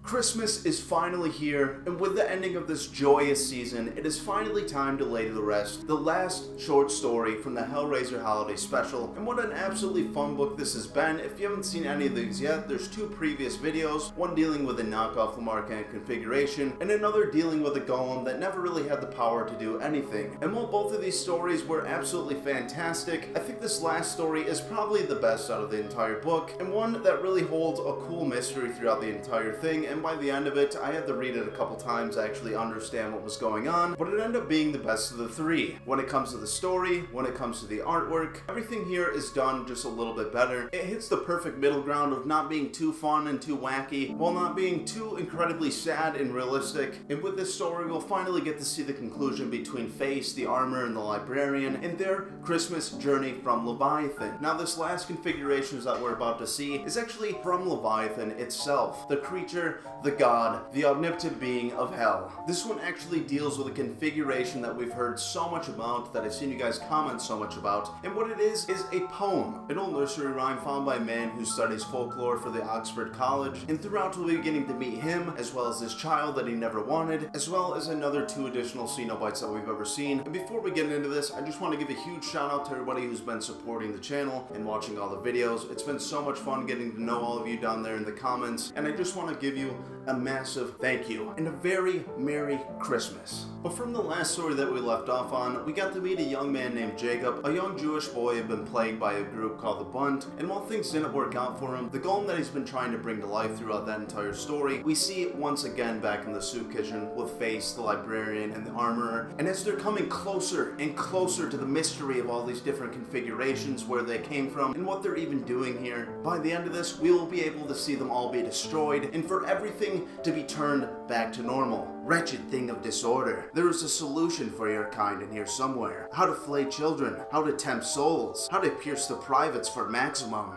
Christmas is finally here, and with the ending of this joyous season, it is finally time to lay to rest the last short story from the Hellraiser holiday special. And what an absolutely fun book this has been. If you haven't seen any of these yet, there's two previous videos, one dealing with a knockoff Lamarckian configuration, and another dealing with a golem that never really had the power to do anything. And while both of these stories were absolutely fantastic, I think this last story is probably the best out of the entire book, and one that really holds a cool mystery throughout the entire thing. And by the end of it, I had to read it a couple times to actually understand what was going on, but it ended up being the best of the three. When it comes to the story, when it comes to the artwork, everything here is done just a little bit better. It hits the perfect middle ground of not being too fun and too wacky, while not being too incredibly sad and realistic. And with this story, we'll finally get to see the conclusion between Face, the armor, and the librarian, and their Christmas journey from Leviathan. Now, this last configuration that we're about to see is actually from Leviathan itself, the creature, the god, the omnipotent being of hell. This one actually deals with a configuration that we've heard so much about, that I've seen you guys comment so much about, and what it is a poem, an old nursery rhyme found by a man who studies folklore for the Oxford College, and throughout we'll be getting to meet him, as well as this child that he never wanted, as well as another two additional cenobites that we've ever seen. And before we get into this, I just want to give a huge shout out to everybody who's been supporting the channel and watching all the videos. It's been so much fun getting to know all of you down there in the comments, and I just want to give you a massive thank you and a very Merry Christmas. But from the last story that we left off on, we got to meet a young man named Jacob, a young Jewish boy who had been plagued by a group called the Bunt, and while things didn't work out for him, the golem that he's been trying to bring to life throughout that entire story, we see it once again back in the soup kitchen with Face, the librarian, and the armorer. And as they're coming closer and closer to the mystery of all these different configurations, where they came from, and what they're even doing here, by the end of this, we will be able to see them all be destroyed, and for everything to be turned back to normal. Wretched thing of disorder. There is a solution for your kind in here somewhere. How to flay children, how to tempt souls, how to pierce the privates for maximum.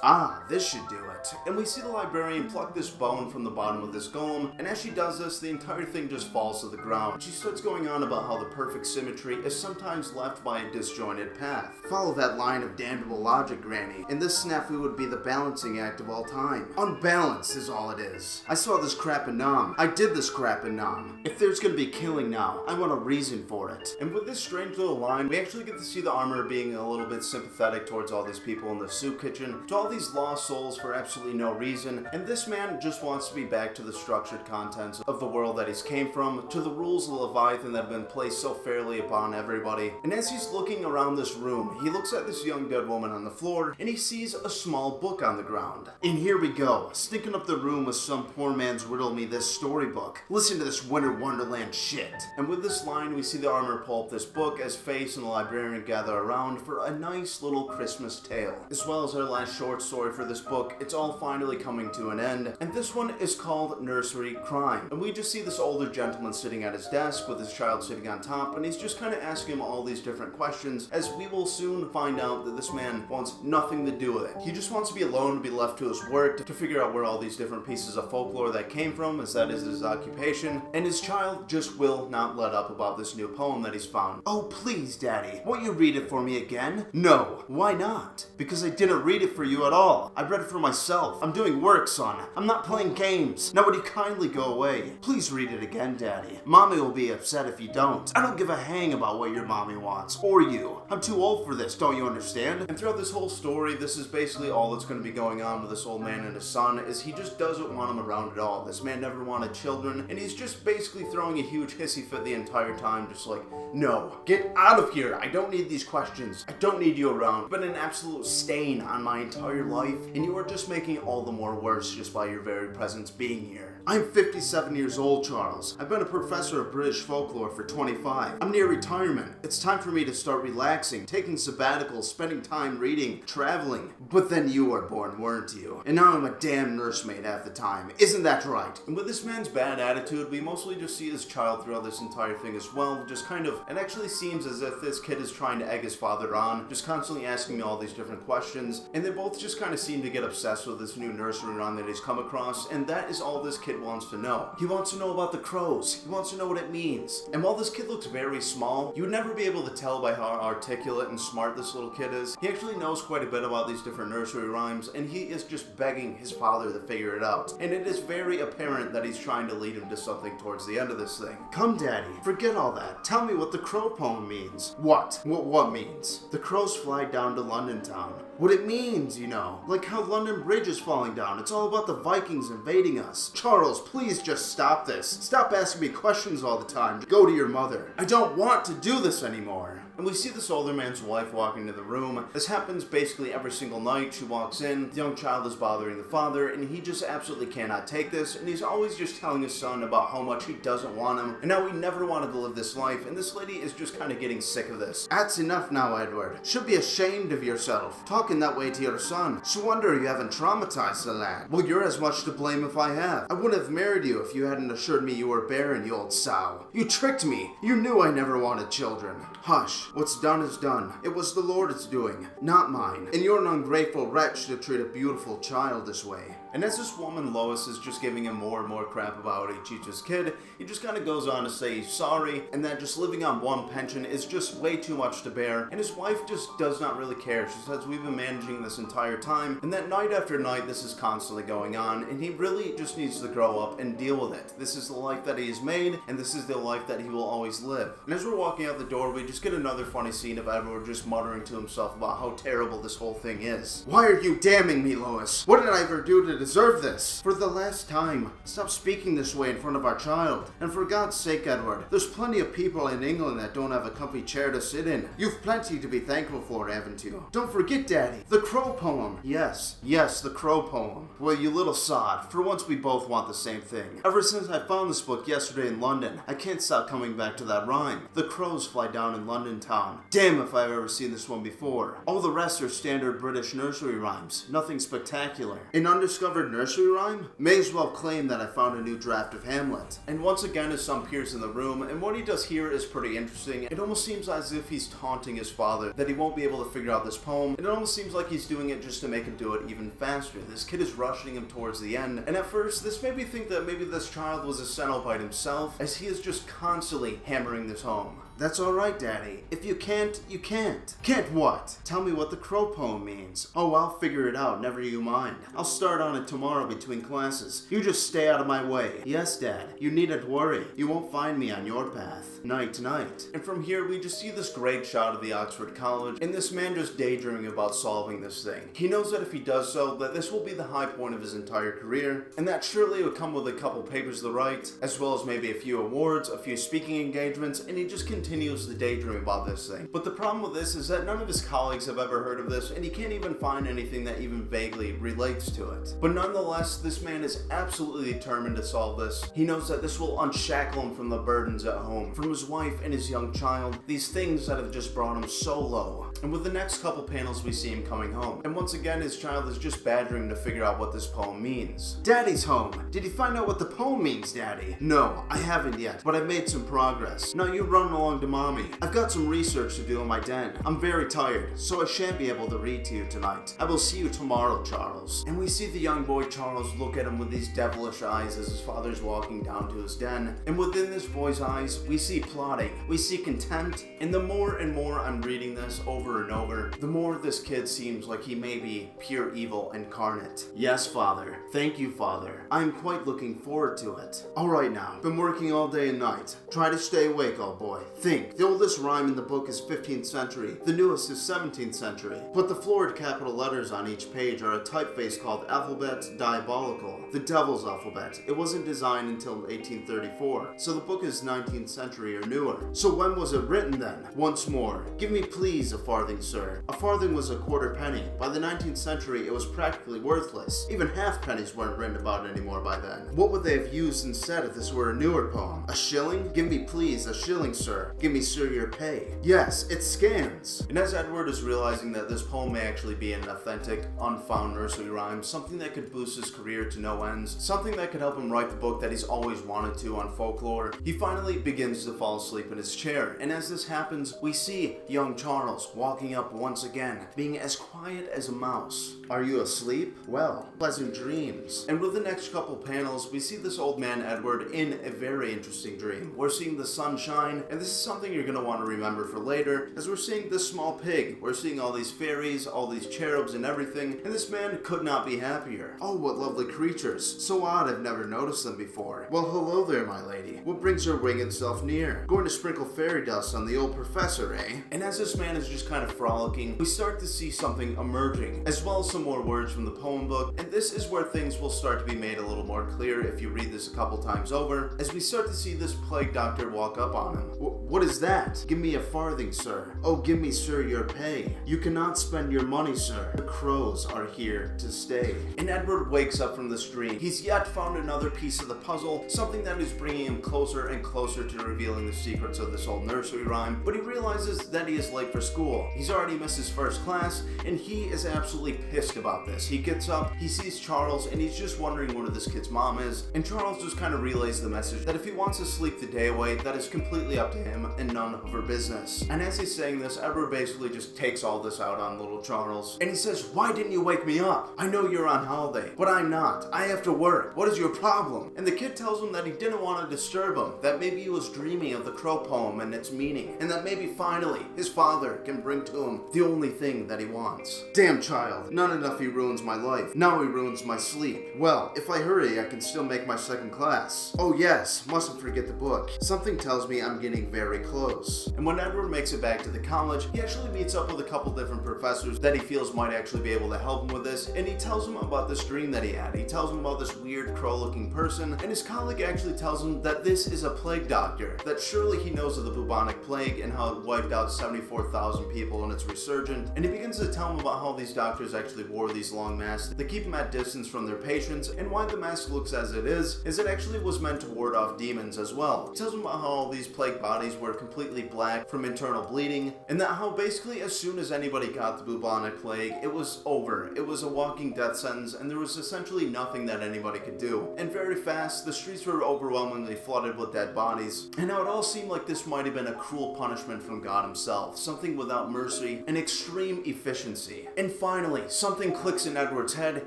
Ah, this should do it. And we see the librarian pluck this bone from the bottom of this golem, and as she does this, the entire thing just falls to the ground. She starts going on about how the perfect symmetry is sometimes left by a disjointed path. Follow that line of damnable logic, Granny, and this snafu would be the balancing act of all time. Unbalanced is all it is. I saw this crap in Nam. I did this crap in Nam. If there's gonna be killing now, I want a reason for it. And with this strange little line, we actually get to see the armor being a little bit sympathetic towards all these people in the soup kitchen, to all these lost souls for absolutely no reason, and this man just wants to be back to the structured contents of the world that he's came from, to the rules of Leviathan that have been placed so fairly upon everybody. And as he's looking around this room, he looks at this young dead woman on the floor, and he sees a small book on the ground. And here we go, stinking up the room with some poor man's riddle me this storybook. Listen to this winter wonderland shit. And with this line, we see the armor pull up this book as Face and the librarian gather around for a nice little Christmas tale. As well as our last short story for this book, it's all finally coming to an end, and this one is called Nursery Crime. And we just see this older gentleman sitting at his desk with his child sitting on top, and he's just kind of asking him all these different questions, as we will soon find out that this man wants nothing to do with it. He just wants to be alone, to be left to his work, to figure out where all these different pieces of folklore that came from, as that is his occupation, and his child just will not let up about this new poem that he's found. Oh please, Daddy, won't you read it for me again? No. Why not? Because I didn't read it for you at all. I read it for myself. I'm doing work, son. I'm not playing games. Now would you kindly go away? Please read it again, Daddy. Mommy will be upset if you don't. I don't give a hang about what your mommy wants, or you. I'm too old for this, don't you understand? And throughout this whole story, this is basically all that's going to be going on with this old man and his son, is he just doesn't want him around at all. This man never wanted children, and he's just basically throwing a huge hissy fit the entire time, just like, no, get out of here. I don't need these questions. I don't need you around. You've been an absolute stain on my entire life, and you are just making all the more worse just by your very presence being here. I'm 57 years old, Charles. I've been a professor of British folklore for 25. I'm near retirement. It's time for me to start relaxing, taking sabbaticals, spending time reading, traveling. But then you were born, weren't you? And now I'm a damn nursemaid half the time. Isn't that right? And with this man's bad attitude, we mostly just see his child throughout this entire thing as well. Just kind of, it actually seems as if this kid is trying to egg his father on, just constantly asking me all these different questions. And they both both just kind of seem to get obsessed with this new nursery rhyme that he's come across, and that is all this kid wants to know. He wants to know about the crows. He wants to know what it means. And while this kid looks very small, you would never be able to tell by how articulate and smart this little kid is. He actually knows quite a bit about these different nursery rhymes, and he is just begging his father to figure it out. And it is very apparent that he's trying to lead him to something towards the end of this thing. Come, Daddy, forget all that. Tell me what the crow poem means. What means? The crows fly down to London town. What it means, you know. Like how London Bridge is falling down. It's all about the Vikings invading us. Charles, please just stop this. Stop asking me questions all the time. Go to your mother. I don't want to do this anymore. And we see this older man's wife walk into the room. This happens basically every single night. She walks in, the young child is bothering the father, and he just absolutely cannot take this, and he's always just telling his son about how much he doesn't want him, and how he never wanted to live this life, and this lady is just kind of getting sick of this. That's enough now, Edward. Should be ashamed of yourself, talking that way to your son. It's a wonder you haven't traumatized the lad. Well, you're as much to blame if I have. I wouldn't have married you if you hadn't assured me you were barren, you old sow. You tricked me. You knew I never wanted children. Hush. What's done is done. It was the Lord's doing, not mine. And you're an ungrateful wretch to treat a beautiful child this way. And as this woman, Lois, is just giving him more and more crap about how he treats his kid, he just kind of goes on to say he's sorry, and that just living on one pension is just way too much to bear, and his wife just does not really care. She says we've been managing this entire time, and that night after night this is constantly going on, and he really just needs to grow up and deal with it. This is the life that he has made, and this is the life that he will always live. And as we're walking out the door, we just get another funny scene of Edward just muttering to himself about how terrible this whole thing is. Why are you damning me, Lois? What did I ever do to deserve this? For the last time, stop speaking this way in front of our child. And for God's sake, Edward, there's plenty of people in England that don't have a comfy chair to sit in. You've plenty to be thankful for, haven't you? Don't forget, Daddy, the crow poem. Yes, the crow poem. Well, you little sod, for once we both want the same thing. Ever since I found this book yesterday in London, I can't stop coming back to that rhyme. The crows fly down in London town. Damn if I've ever seen this one before. All the rest are standard British nursery rhymes. Nothing spectacular. An undiscovered nursery rhyme? May as well claim that I found a new draft of Hamlet. And once again his son appears in the room, and what he does here is pretty interesting. It almost seems as if he's taunting his father that he won't be able to figure out this poem. It almost seems like he's doing it just to make him do it even faster. This kid is rushing him towards the end, and at first this made me think that maybe this child was a cenobite himself, as he is just constantly hammering this home. That's alright, Daddy. If you can't, you can't. Can't what? Tell me what the crow poem means. Oh, I'll figure it out, never you mind. I'll start on it tomorrow between classes. You just stay out of my way. Yes, Dad, you needn't worry. You won't find me on your path. Night, night. And from here, we just see this great shot of the Oxford College, and this man just daydreaming about solving this thing. He knows that if he does so, that this will be the high point of his entire career, and that surely it would come with a couple papers to write, as well as maybe a few awards, a few speaking engagements, and he just continues to daydream about this thing. But the problem with this is that none of his colleagues have ever heard of this, and he can't even find anything that even vaguely relates to it. But nonetheless, this man is absolutely determined to solve this. He knows that this will unshackle him from the burdens at home, from his wife and his young child, these things that have just brought him so low. And with the next couple panels, we see him coming home, and once again his child is just badgering to figure out what this poem means. Daddy's home. Did you find out what the poem means, Daddy? No, I haven't yet, but I've made some progress. Now you run along to Mommy. I've got some research to do in my den. I'm very tired, so I shan't be able to read to you tonight. I will see you tomorrow, Charles. And we see the young boy Charles look at him with these devilish eyes as his father's walking down to his den. And within this boy's eyes, we see plotting, we see contempt, and the more and more I'm reading this over and over, the more this kid seems like he may be pure evil incarnate. Yes, Father. Thank you, Father. I'm quite looking forward to it. Alright now, been working all day and night. Try to stay awake, old boy. Think. The oldest rhyme in the book is 15th century. The newest is 17th century. But the florid capital letters on each page are a typeface called Alphabet Diabolical, the devil's alphabet. It wasn't designed until 1834, so the book is 19th century or newer. So when was it written then? Once more, give me please a farthing, sir. A farthing was a quarter penny. By the 19th century, it was practically worthless. Even half pennies weren't written about anymore by then. What would they have used instead if this were a newer poem? A shilling? Give me please a shilling, sir. sir. Give me, sir, your pay. Yes, it scans. And as Edward is realizing that this poem may actually be an authentic, unfound nursery rhyme, something that could boost his career to no ends, something that could help him write the book that he's always wanted to on folklore, he finally begins to fall asleep in his chair. And as this happens, we see young Charles walking up once again, being as quiet as a mouse. Are you asleep? Well, pleasant dreams. And with the next couple panels, we see this old man Edward in a very interesting dream. We're seeing the sun shine, and this is something you're going to want to remember for later, as we're seeing this small pig. We're seeing all these fairies, all these cherubs and everything, and this man could not be happier. Oh, what lovely creatures. So odd, I've never noticed them before. Well, hello there, my lady. What brings your winged self near? Going to sprinkle fairy dust on the old professor, eh? And as this man is just kind of frolicking, we start to see something emerging, as well as some more words from the poem book, and this is where things will start to be made a little more clear if you read this a couple times over, as we start to see this plague doctor walk up on him. What is that? Give me a farthing, sir. Oh, give me, sir, your pay. You cannot spend your money, sir. The crows are here to stay. And Edward wakes up from this dream. He's yet found another piece of the puzzle, something that is bringing him closer and closer to revealing the secrets of this old nursery rhyme, but he realizes that he is late for school. He's already missed his first class, and he is absolutely pissed about this. He gets up, he sees Charles, and he's just wondering where this kid's mom is, and Charles just kind of relays the message that if he wants to sleep the day away, that is completely up to him and none of her business. And as he's saying this, Edward basically just takes all this out on little Charles, and he says, why didn't you wake me up? I know you're on holiday, but I'm not. I have to work. What is your problem? And the kid tells him that he didn't want to disturb him, that maybe he was dreaming of the crow poem and its meaning, and that maybe finally his father can bring to him the only thing that he wants. Damn child, not enough he ruins my life, now he ruins my sleep. Well, if I hurry, I can still make my second class. Oh yes, mustn't forget the book. Something tells me I'm getting very close. And when Edward makes it back to the college, he actually meets up with a couple different professors that he feels might actually be able to help him with this, and he tells him about this dream that he had. He tells him about this weird crow-looking person, and his colleague actually tells him that this is a plague doctor, that surely he knows of the bubonic plague and how it wiped out 74,000 people and it's resurgent, and he begins to tell him about how these doctors actually wore these long masks that keep them at distance from their patients, and why the mask looks as it is it actually was meant to ward off demons as well. He tells him about how all these plague bodies were completely black from internal bleeding, and that how basically as soon as anybody got the bubonic plague, it was over. It was a walking death sentence, and there was essentially nothing that anybody could do. And very fast, the streets were overwhelmingly flooded with dead bodies, and now it all seemed like this might have been a cruel punishment from God himself, something without mercy and extreme efficiency. And finally, something clicks in Edward's head.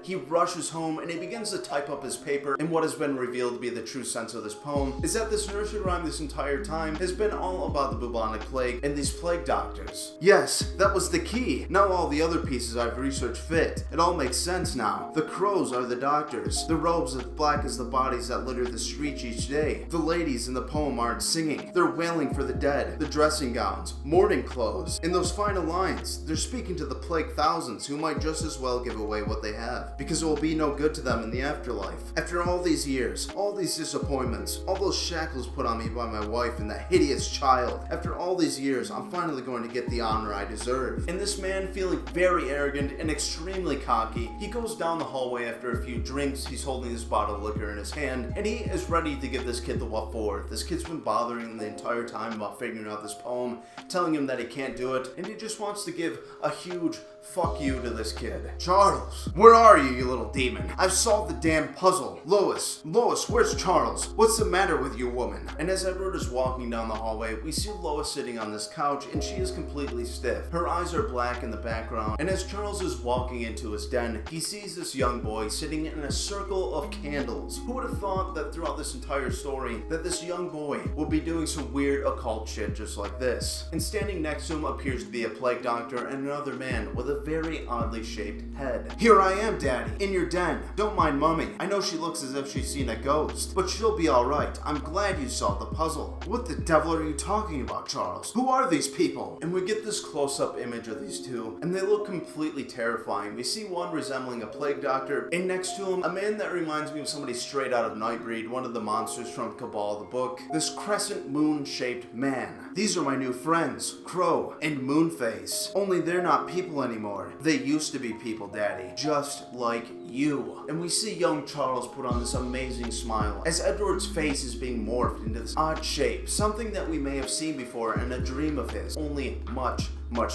He rushes home and he begins to type up his paper, and what has been revealed to be the true sense of this poem is that this nursery rhyme this entire time has been all about the bubonic plague and these plague doctors. Yes, that was the key. Now all the other pieces I've researched fit. It all makes sense now. The crows are the doctors. The robes as black as the bodies that litter the streets each day. The ladies in the poem aren't singing. They're wailing for the dead. The dressing gowns, mourning clothes. In those final lines, they're speaking to the plague thousands who might just as well give away what they have, because it will be no good to them in the afterlife. After all these years, all these disappointments, all those shackles put on me by my wife and that hideous child, after all these years, I'm finally going to get the honor I deserve. And this man, feeling very arrogant and extremely cocky, he goes down the hallway after a few drinks. He's holding this bottle of liquor in his hand, and he is ready to give this kid the what for. This kid's been bothering him the entire time about figuring out this poem, telling him that he can't do it, and he just wants to give a huge fuck you to this kid. Charles, where are you, you little demon? I've solved the damn puzzle. Lois, where's Charles? What's the matter with you, woman? And as Edward is walking down the hallway, we see Lois sitting on this couch, and she is completely stiff. Her eyes are black in the background, and as Charles is walking into his den, he sees this young boy sitting in a circle of candles. Who would have thought that throughout this entire story, that this young boy would be doing some weird occult shit just like this? And standing next to him appears to be a plague doctor and another man with a very oddly shaped head. Here I am, Daddy, in your den. Don't mind Mummy. I know she looks as if she's seen a ghost, but she'll be alright. I'm glad you solved the puzzle. What the devil are you talking about, Charles? Who are these people? And we get this close-up image of these two, and they look completely terrifying. We see one resembling a plague doctor, and next to him, a man that reminds me of somebody straight out of Nightbreed, one of the monsters from Cabal the book. This crescent moon-shaped man. These are my new friends, Crow and Moonface. Only they're not people anymore. anymore. They used to be people, Daddy, just like you. And we see young Charles put on this amazing smile as Edward's face is being morphed into this odd shape, something that we may have seen before in a dream of his, only much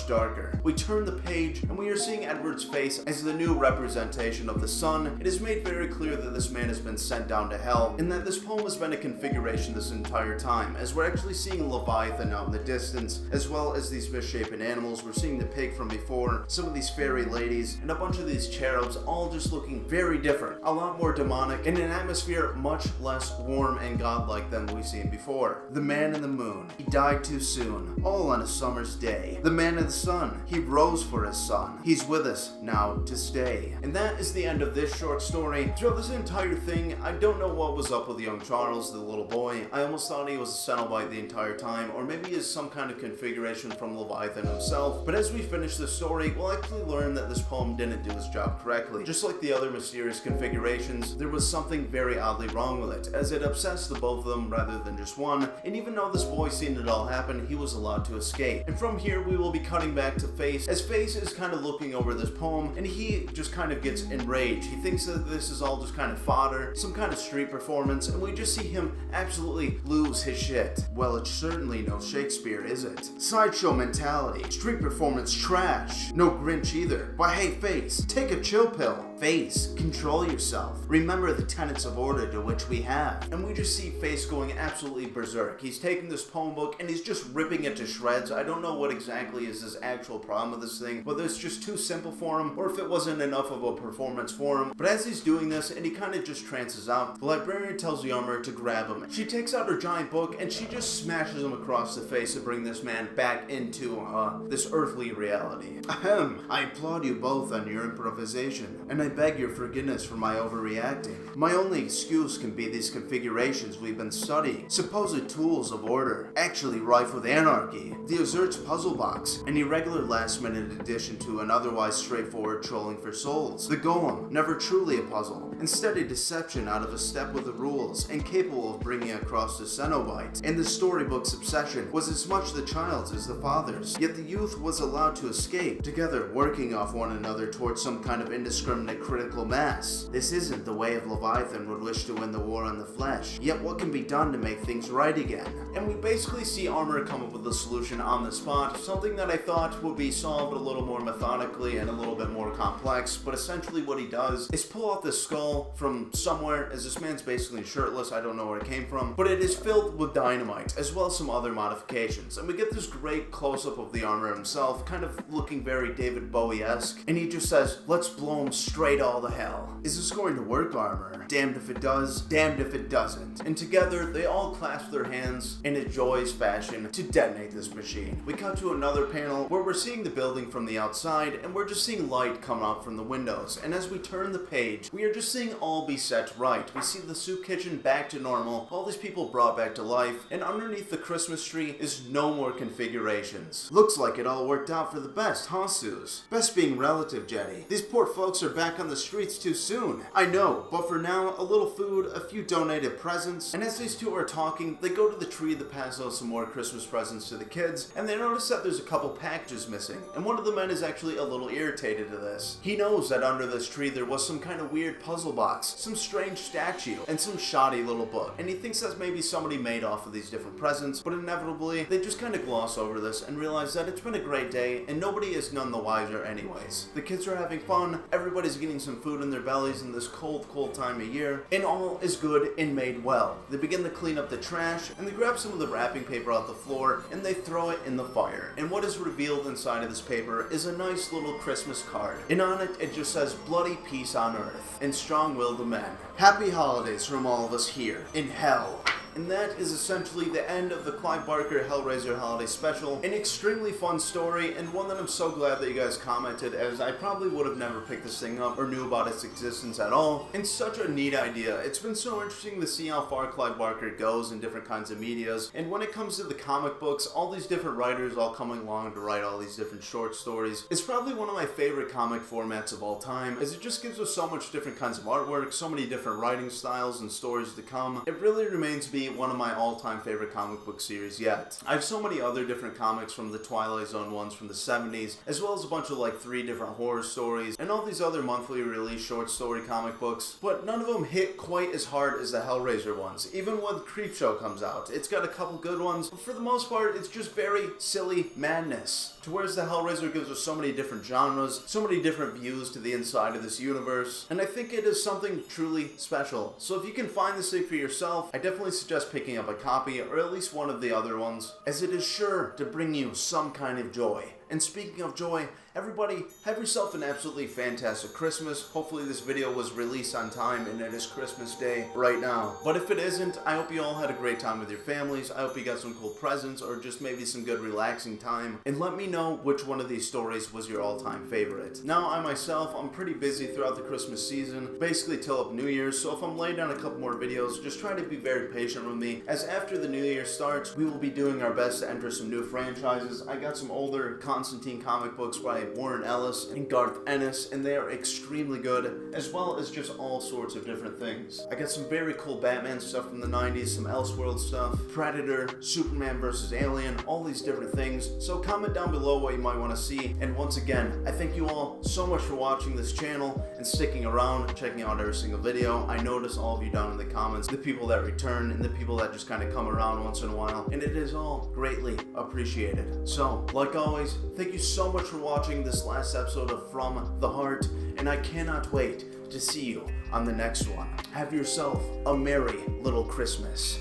darker. We turn the page and we are seeing Edward's face as the new representation of the sun. It is made very clear that this man has been sent down to hell and that this poem has been a configuration this entire time, as we're actually seeing Leviathan out in the distance, as well as these misshapen animals. We're seeing the pig from before, some of these fairy ladies, and a bunch of these cherubs, all just looking very different, a lot more demonic, in an atmosphere much less warm and godlike than we've seen before. The man in the moon, he died too soon, all on a summer's day. The man in the sun, he rose for his son. He's with us now to stay. And that is the end of this short story. Throughout this entire thing, I don't know what was up with young Charles, the little boy. I almost thought he was a cenobite the entire time, or maybe he is some kind of configuration from Leviathan himself. But as we finish the story, we'll actually learn that this poem didn't do its job correctly. Just like the other mysterious configurations, there was something very oddly wrong with it, as it obsessed the both of them rather than just one. And even though this boy seen it all happen, he was allowed to escape. And from here, we will be cutting back to Face, as Face is kind of looking over this poem, and he just kind of gets enraged. He thinks that this is all just kind of fodder, some kind of street performance, and we just see him absolutely lose his shit. Well, it's certainly no Shakespeare, is it? Sideshow mentality, street performance trash, no Grinch either. Why, hey Face, take a chill pill. Face, control yourself. Remember the tenets of order to which we have. And we just see Face going absolutely berserk. He's taking this poem book and he's just ripping it to shreds. I don't know what exactly is his actual problem with this thing, whether it's just too simple for him or if it wasn't enough of a performance for him. But as he's doing this and he kind of just trances out, the librarian tells Yarmer to grab him. She takes out her giant book and she just smashes him across the face to bring this man back into this earthly reality. Ahem, I applaud you both on your improvisation, and I beg your forgiveness for my overreacting. My only excuse can be these configurations we've been studying, supposed tools of order, actually rife with anarchy. The Ozert's puzzle box, an irregular last-minute addition to an otherwise straightforward trolling for souls. The golem, never truly a puzzle, instead a deception out of a step with the rules, and capable of bringing across the cenobites. And the storybook's obsession was as much the child's as the father's, yet the youth was allowed to escape, together working off one another towards some kind of indiscriminate critical mass. This isn't the way of Leviathan would wish to win the war on the flesh, yet what can be done to make things right again? And we basically see Armor come up with a solution on the spot, something that I thought would be solved a little more methodically and a little bit more complex, but essentially what he does is pull out this skull from somewhere, as this man's basically shirtless, I don't know where it came from, but it is filled with dynamite, as well as some other modifications, and we get this great close-up of the Armor himself, kind of looking very David Bowie-esque, and he just says, let's blow him straight all the hell. Is this going to work, Armor? Damned if it does, damned if it doesn't. And together, they all clasp their hands in a joyous fashion to detonate this machine. We cut to another panel where we're seeing the building from the outside, and we're just seeing light come out from the windows. And as we turn the page, we are just seeing all be set right. We see the soup kitchen back to normal, all these people brought back to life, and underneath the Christmas tree is no more configurations. Looks like it all worked out for the best, huh, Suze? Best being relative, Jetty. These poor folks are back on the streets too soon. I know, but for now, a little food, a few donated presents, and as these two are talking, they go to the tree to pass out some more Christmas presents to the kids, and they notice that there's a couple packages missing, and one of the men is actually a little irritated at this. He knows that under this tree there was some kind of weird puzzle box, some strange statue, and some shoddy little book, and he thinks that maybe somebody made off of these different presents, but inevitably, they just kind of gloss over this and realize that it's been a great day, and nobody is none the wiser anyways. The kids are having fun, everybody's getting some food in their bellies in this cold time of year, and all is good and made well. They begin to clean up the trash, and they grab some of the wrapping paper off the floor, and they throw it in the fire. And what is revealed inside of this paper is a nice little Christmas card. And on it, it just says, bloody peace on earth, and strong-willed men. Happy holidays from all of us here in hell. And that is essentially the end of the Clive Barker Hellraiser Holiday Special. An extremely fun story, and one that I'm so glad that you guys commented, as I probably would have never picked this thing up or knew about its existence at all. And such a neat idea. It's been so interesting to see how far Clive Barker goes in different kinds of medias. And when it comes to the comic books, all these different writers all coming along to write all these different short stories. It's probably one of my favorite comic formats of all time, as it just gives us so much different kinds of artwork, so many different writing styles and stories to come. It really remains to be be one of my all-time favorite comic book series yet. I have so many other different comics, from the Twilight Zone ones from the 70s, as well as a bunch of like 3 different horror stories, and all these other monthly release short story comic books, but none of them hit quite as hard as the Hellraiser ones. Even when Creepshow comes out, it's got a couple good ones, but for the most part, it's just very silly madness. To whereas the Hellraiser gives us so many different genres, so many different views to the inside of this universe, and I think it is something truly special. So if you can find this thing for yourself, I definitely suggest picking up a copy, or at least one of the other ones, as it is sure to bring you some kind of joy. And speaking of joy, everybody, have yourself an absolutely fantastic Christmas. Hopefully this video was released on time and it is Christmas Day right now. But if it isn't, I hope you all had a great time with your families. I hope you got some cool presents or just maybe some good relaxing time. And let me know which one of these stories was your all-time favorite. Now, I myself, I'm pretty busy throughout the Christmas season, basically till up New Year's. So if I'm laying down a couple more videos, just try to be very patient with me, as after the New Year starts, we will be doing our best to enter some new franchises. I got some older Constantine comic books by Warren Ellis and Garth Ennis, and they are extremely good, as well as just all sorts of different things. I got some very cool Batman stuff from the 90s, some Elseworld stuff, Predator, Superman vs. Alien, all these different things. So comment down below what you might want to see, and once again, I thank you all so much for watching this channel and sticking around, checking out every single video. I notice all of you down in the comments, the people that return and the people that just kind of come around once in a while, and it is all greatly appreciated. So, like always, thank you so much for watching this last episode of From the Heart, and I cannot wait to see you on the next one. Have yourself a merry little Christmas.